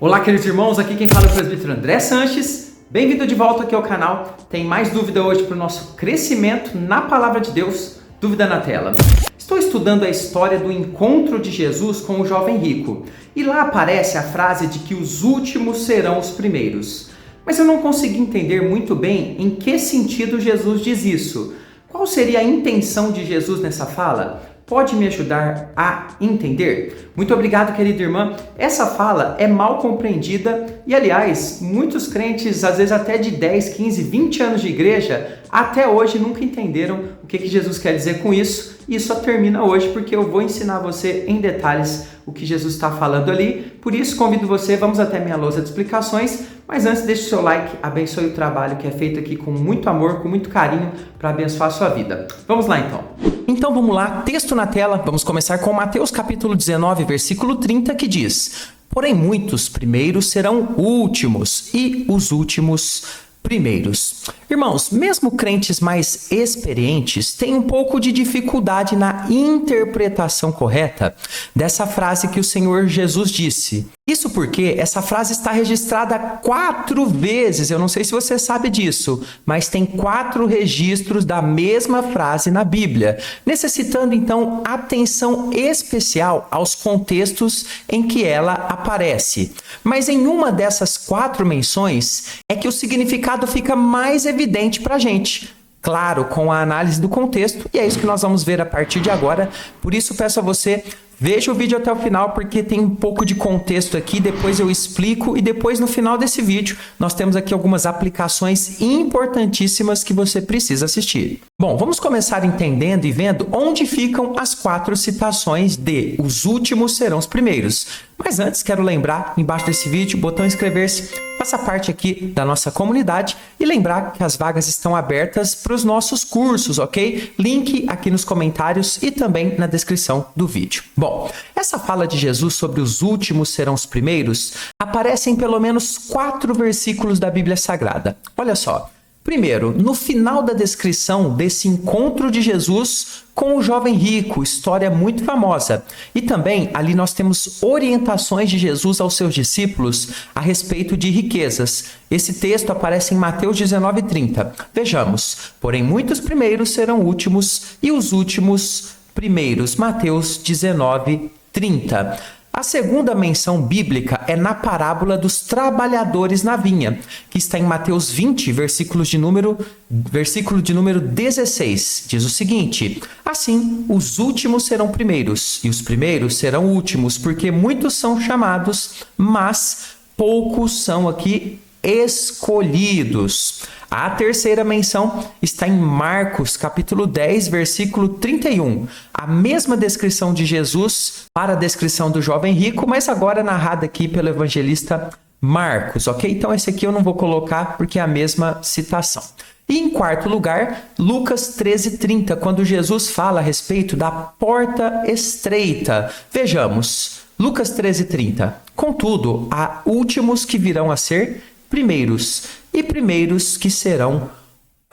Olá, queridos irmãos, aqui quem fala é o presbítero André Sanches. Bem-vindo de volta aqui ao canal. Tem mais dúvida hoje para o nosso crescimento na Palavra de Deus. Dúvida na tela. Estou estudando a história do encontro de Jesus com o jovem rico. E lá aparece a frase de que os últimos serão os primeiros. Mas eu não consegui entender muito bem em que sentido Jesus diz isso. Qual seria a intenção de Jesus nessa fala? Pode me ajudar a entender? Muito obrigado, querida irmã. Essa fala é mal compreendida e, aliás, muitos crentes, às vezes até de 10, 15, 20 anos de igreja, até hoje nunca entenderam o que Jesus quer dizer com isso. E só termina hoje porque eu vou ensinar você em detalhes o que Jesus está falando ali. Por isso, convido você, vamos até minha lousa de explicações. Mas antes, deixe o seu like, abençoe o trabalho que é feito aqui com muito amor, com muito carinho, para abençoar a sua vida. Vamos lá, então. Então, vamos lá, texto na tela. Vamos começar com Mateus capítulo 19, versículo 30, que diz: Porém, muitos primeiros serão últimos, e os últimos primeiros. Irmãos, mesmo crentes mais experientes têm um pouco de dificuldade na interpretação correta dessa frase que o Senhor Jesus disse. Isso porque essa frase está registrada 4 vezes, eu não sei se você sabe disso, mas tem 4 registros da mesma frase na Bíblia, necessitando então atenção especial aos contextos em que ela aparece. Mas em uma dessas 4 menções é que o significado fica mais evidente para a gente. Claro, com a análise do contexto, e é isso que nós vamos ver a partir de agora. Por isso, peço a você, veja o vídeo até o final, porque tem um pouco de contexto aqui, depois eu explico, e depois no final desse vídeo, nós temos aqui algumas aplicações importantíssimas que você precisa assistir. Bom, vamos começar entendendo e vendo onde ficam as 4 citações de os últimos serão os primeiros. Mas antes, quero lembrar, embaixo desse vídeo, botão inscrever-se, faça parte aqui da nossa comunidade e lembrar que as vagas estão abertas para os nossos cursos, ok? Link aqui nos comentários e também na descrição do vídeo. Bom, essa fala de Jesus sobre os últimos serão os primeiros aparece em pelo menos 4 versículos da Bíblia Sagrada. Olha só. Primeiro, no final da descrição desse encontro de Jesus com o jovem rico, história muito famosa. E também ali nós temos orientações de Jesus aos seus discípulos a respeito de riquezas. Esse texto aparece em Mateus 19:30. Vejamos, porém muitos primeiros serão últimos e os últimos primeiros. Mateus 19:30. A segunda menção bíblica é na parábola dos trabalhadores na vinha, que está em Mateus 20, versículo de número 16. Diz o seguinte: Assim, os últimos serão primeiros, e os primeiros serão últimos, porque muitos são chamados, mas poucos são aqui escolhidos. A terceira menção está em Marcos, capítulo 10, versículo 31. A mesma descrição de Jesus para a descrição do jovem rico, mas agora narrada aqui pelo evangelista Marcos, ok? Então esse aqui eu não vou colocar porque é a mesma citação. E em quarto lugar, Lucas 13:30, quando Jesus fala a respeito da porta estreita. Vejamos, Lucas 13:30. Contudo, há últimos que virão a ser primeiros, e primeiros que serão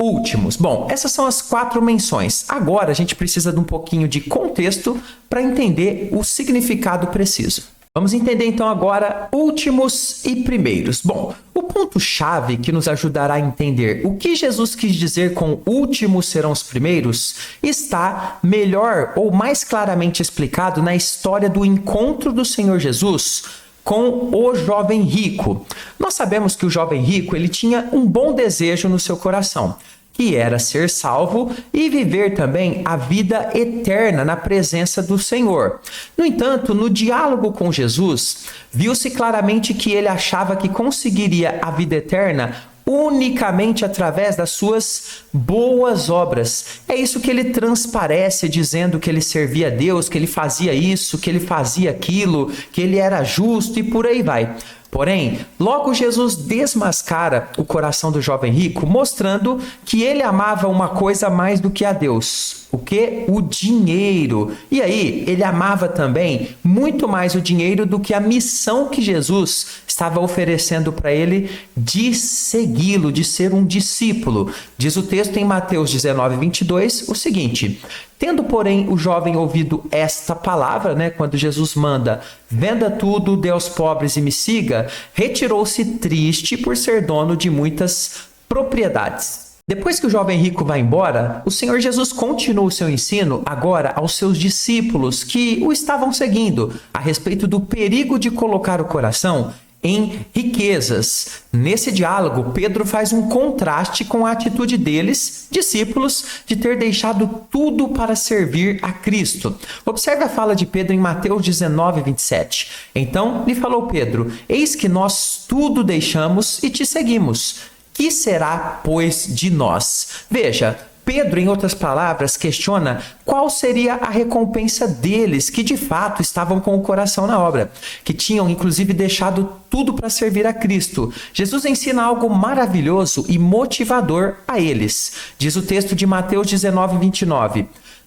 últimos. Bom, essas são as 4 menções. Agora a gente precisa de um pouquinho de contexto para entender o significado preciso. Vamos entender então agora últimos e primeiros. Bom, o ponto-chave que nos ajudará a entender o que Jesus quis dizer com últimos serão os primeiros está melhor ou mais claramente explicado na história do encontro do Senhor Jesus com o jovem rico. Nós sabemos que o jovem rico ele tinha um bom desejo no seu coração, que era ser salvo e viver também a vida eterna na presença do Senhor. No entanto, no diálogo com Jesus, viu-se claramente que ele achava que conseguiria a vida eterna unicamente através das suas boas obras. É isso que ele transparece, dizendo que ele servia a Deus, que ele fazia isso, que ele fazia aquilo, que ele era justo e por aí vai. Porém, logo Jesus desmascara o coração do jovem rico, mostrando que ele amava uma coisa mais do que a Deus. O que? O dinheiro. E aí, ele amava também muito mais o dinheiro do que a missão que Jesus estava oferecendo para ele de segui-lo, de ser um discípulo. Diz o texto em Mateus 19, 22, o seguinte: tendo, porém, o jovem ouvido esta palavra, quando Jesus manda, venda tudo, dê aos pobres e me siga, retirou-se triste por ser dono de muitas propriedades. Depois que o jovem rico vai embora, o Senhor Jesus continua o seu ensino agora aos seus discípulos que o estavam seguindo a respeito do perigo de colocar o coração em riquezas. Nesse diálogo, Pedro faz um contraste com a atitude deles, discípulos, de ter deixado tudo para servir a Cristo. Observe a fala de Pedro em Mateus 19, 27. Então lhe falou Pedro: eis que nós tudo deixamos e te seguimos. Que será, pois, de nós? Veja, Pedro, em outras palavras, questiona qual seria a recompensa deles que de fato estavam com o coração na obra, que tinham inclusive deixado tudo para servir a Cristo. Jesus ensina algo maravilhoso e motivador a eles. Diz o texto de Mateus 19, 29.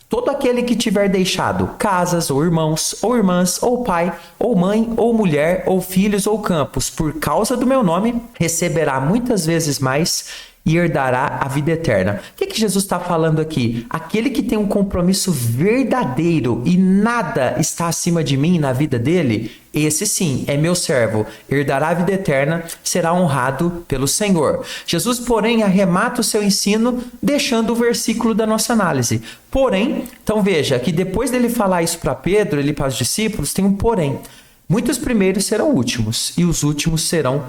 Todo aquele que tiver deixado casas, ou irmãos, ou irmãs, ou pai, ou mãe, ou mulher, ou filhos, ou campos, por causa do meu nome, receberá muitas vezes mais e herdará a vida eterna. O que Jesus está falando aqui? Aquele que tem um compromisso verdadeiro e nada está acima de mim na vida dele, esse sim é meu servo, herdará a vida eterna, será honrado pelo Senhor. Jesus, porém, arremata o seu ensino deixando o versículo da nossa análise. Porém, então veja que depois dele falar isso para Pedro, ele para os discípulos, tem um porém. Muitos primeiros serão últimos e os últimos serão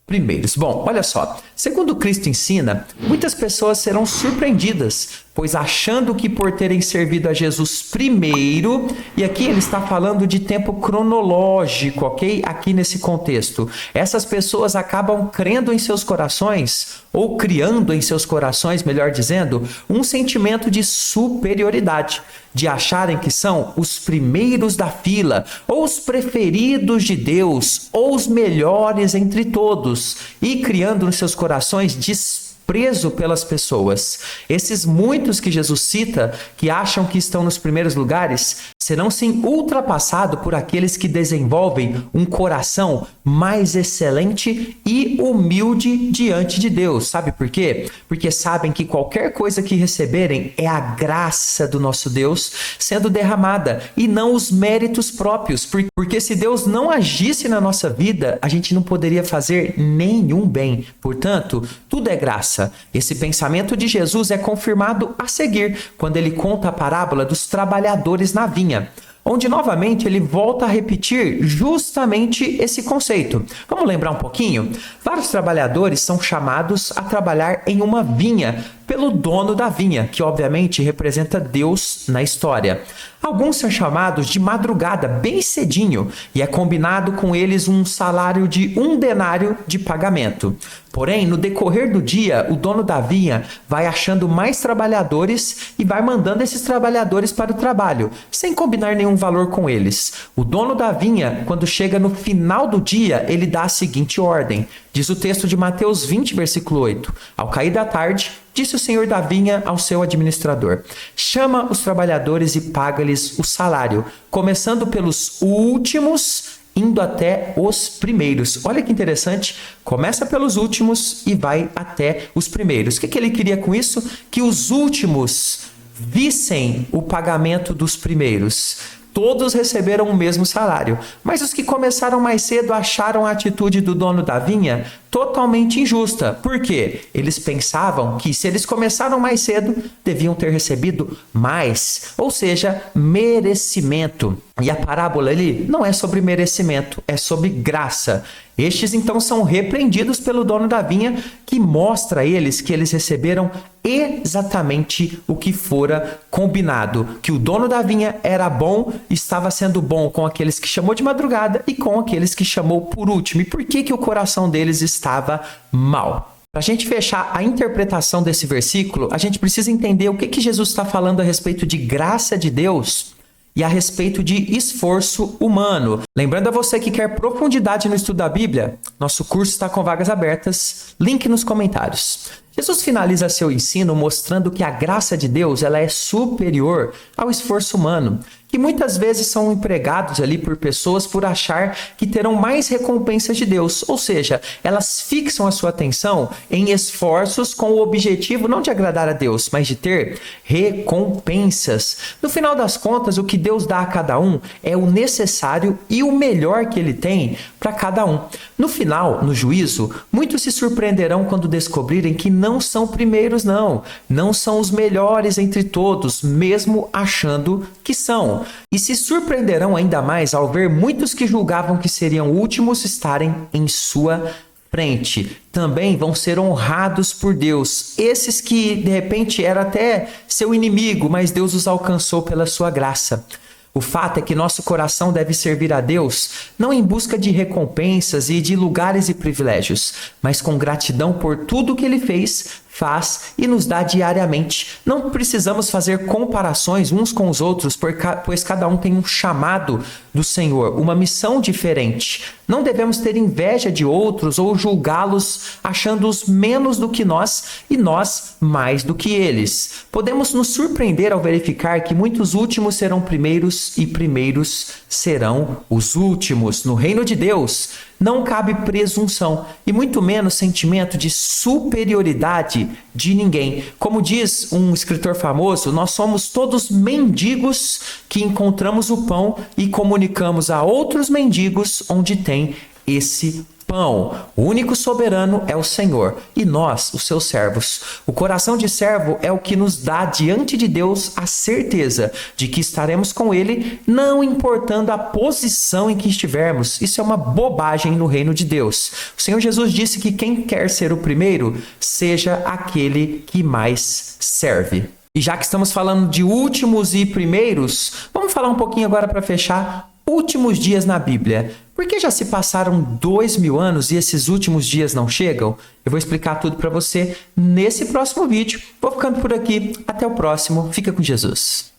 primeiros. Bom, olha só, segundo Cristo ensina, muitas pessoas serão surpreendidas, pois achando que por terem servido a Jesus primeiro, e aqui ele está falando de tempo cronológico, ok? Aqui nesse contexto, essas pessoas acabam crendo em seus corações, ou criando em seus corações, melhor dizendo, um sentimento de superioridade, de acharem que são os primeiros da fila, ou os preferidos de Deus, ou os melhores entre todos, e criando nos seus corações desprezo pelas pessoas. Esses muitos que Jesus cita, que acham que estão nos primeiros lugares, serão sim ultrapassados por aqueles que desenvolvem um coração mais excelente e humilde diante de Deus. Sabe por quê? Porque sabem que qualquer coisa que receberem é a graça do nosso Deus sendo derramada e não os méritos próprios. Porque se Deus não agisse na nossa vida, a gente não poderia fazer nenhum bem. Portanto, tudo é graça. Esse pensamento de Jesus é confirmado a seguir, quando ele conta a parábola dos trabalhadores na vinha, onde novamente ele volta a repetir justamente esse conceito. Vamos lembrar um pouquinho? Vários trabalhadores são chamados a trabalhar em uma vinha pelo dono da vinha, que obviamente representa Deus na história. Alguns são chamados de madrugada, bem cedinho, e é combinado com eles um salário de 1 denário de pagamento. Porém, no decorrer do dia, o dono da vinha vai achando mais trabalhadores e vai mandando esses trabalhadores para o trabalho, sem combinar nenhum valor com eles. O dono da vinha, quando chega no final do dia, ele dá a seguinte ordem. Diz o texto de Mateus 20, versículo 8. Ao cair da tarde, disse o senhor da vinha ao seu administrador: chama os trabalhadores e paga-lhes o salário, começando pelos últimos, indo até os primeiros. Olha que interessante, começa pelos últimos e vai até os primeiros. O que ele queria com isso? Que os últimos vissem o pagamento dos primeiros. Todos receberam o mesmo salário, mas os que começaram mais cedo acharam a atitude do dono da vinha totalmente injusta. Por quê? Eles pensavam que se eles começaram mais cedo, deviam ter recebido mais, ou seja, merecimento. E a parábola ali não é sobre merecimento, é sobre graça. Estes então são repreendidos pelo dono da vinha, que mostra a eles que eles receberam exatamente o que fora combinado, que o dono da vinha era bom, estava sendo bom com aqueles que chamou de madrugada e com aqueles que chamou por último. E por que o coração deles estava mal? Para a gente fechar a interpretação desse versículo, a gente precisa entender o que Jesus está falando a respeito de graça de Deus e a respeito de esforço humano. Lembrando a você que quer profundidade no estudo da Bíblia, Nosso curso está com vagas abertas, link nos comentários. Jesus finaliza seu ensino mostrando que a graça de Deus ela é superior ao esforço humano, que muitas vezes são empregados ali por pessoas por achar que terão mais recompensas de Deus, ou seja, elas fixam a sua atenção em esforços com o objetivo não de agradar a Deus, mas de ter recompensas. No final das contas, o que Deus dá a cada um é o necessário e o melhor que Ele tem para cada um. No final, no juízo, muitos se surpreenderão quando descobrirem que não são primeiros, não são os melhores entre todos, mesmo achando que são. E se surpreenderão ainda mais ao ver muitos que julgavam que seriam últimos estarem em sua frente. Também vão ser honrados por Deus. Esses que de repente era até seu inimigo, mas Deus os alcançou pela sua graça. O fato é que nosso coração deve servir a Deus não em busca de recompensas e de lugares e privilégios, mas com gratidão por tudo que Ele fez, faz e nos dá diariamente. Não precisamos fazer comparações uns com os outros, pois cada um tem um chamado do Senhor, uma missão diferente. Não devemos ter inveja de outros ou julgá-los achando-os menos do que nós e nós mais do que eles. Podemos nos surpreender ao verificar que muitos últimos serão primeiros e primeiros serão os últimos. No reino de Deus não cabe presunção e muito menos sentimento de superioridade de ninguém. Como diz um escritor famoso, nós somos todos mendigos que encontramos o pão e comunicamos a outros mendigos onde tem esse pão. O único soberano é o Senhor e nós, os seus servos. O coração de servo é o que nos dá diante de Deus a certeza de que estaremos com Ele, não importando a posição em que estivermos. Isso é uma bobagem no reino de Deus. O Senhor Jesus disse que quem quer ser o primeiro, seja aquele que mais serve. E já que estamos falando de últimos e primeiros, vamos falar um pouquinho agora para fechar últimos dias na Bíblia. Por que já se passaram 2000 anos e esses últimos dias não chegam? Eu vou explicar tudo para você nesse próximo vídeo. Vou ficando por aqui. Até o próximo. Fica com Jesus.